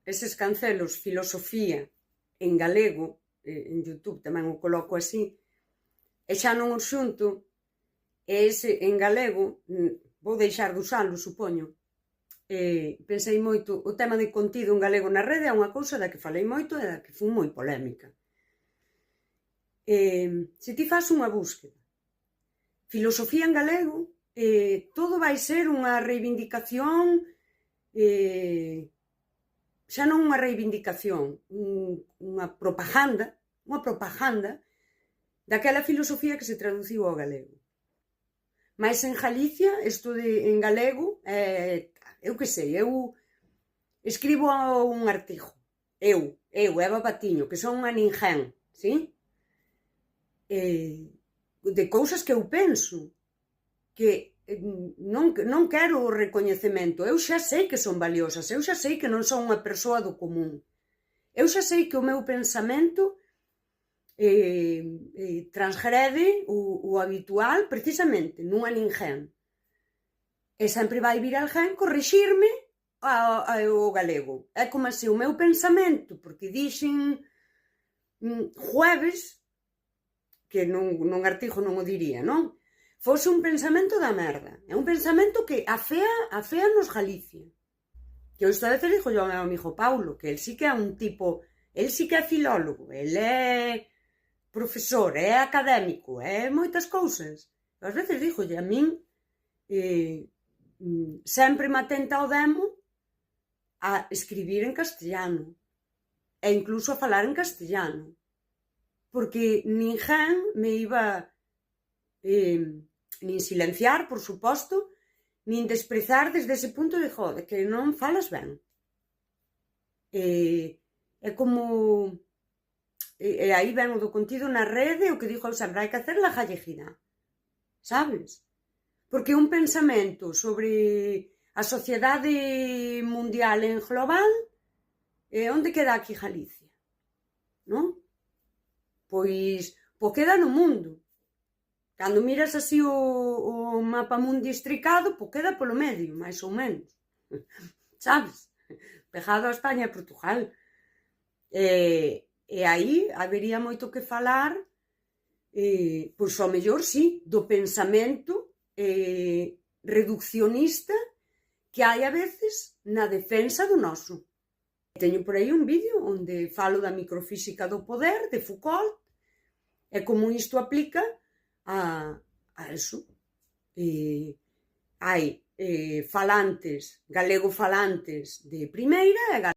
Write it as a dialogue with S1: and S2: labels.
S1: eses cancelos filosofía en galego, en YouTube tamén o coloco así, e xa non os xunto, e ese en galego, vou deixar de usalo, supoño. Pensei moito, o tema de contido en galego na rede é unha cousa da que falei moito e da que fun moi polémica. Se ti faz unha búsqueda, filosofía en galego, todo vai ser unha reivindicación, xa non unha reivindicación, unha propaganda daquela filosofía que se traduciu ao galego. Mais en Galicia, isto en galego, eu que sei, eu escribo un artigo, eu, Eva Patiño, que son unha ninguén, sí? De cousas que eu penso, que non quero o recoñecemento, eu xa sei que son valiosas, eu xa sei que non son unha persoa do común, eu xa sei que o meu pensamento transgrede o habitual precisamente nunha ninguén, e sempre vai vir alguén corrixirme o galego. É como se o meu pensamento, porque dixen jueves, que nun artigo non o diría, non? Fose un pensamento da merda. É un pensamento que afea nos Galicia. Que eu esta vez dixo ao meu amigo Paulo, que el sí que é un tipo, el sí que é filólogo, el é profesor, é académico, é moitas cousas. Ás veces dígolle, a min sempre me atenta o demo a escribir en castellano e incluso a falar en castellano, porque ninguén me iba nin silenciar, por suposto, nin desprezar desde ese punto de jode, que non falas ben. É como... E aí ven o do contido na rede, o que dixo eu sempre, hai que hacer la gallegina, sabes? Porque un pensamento sobre a sociedade mundial en global, onde queda aquí Galicia? Non? Pois queda no mundo. Cando miras así o mapa mundi estricado, queda polo medio, máis ou menos. Sabes? Pegado a España e Portugal. E aí habería moito que falar, pois ao mellor, sí, do pensamento reduccionista que hai a veces na defensa do noso. Teño por aí un vídeo onde falo da microfísica do poder, de Foucault, e como isto aplica a eso. Hai falantes, galego falantes de primeira e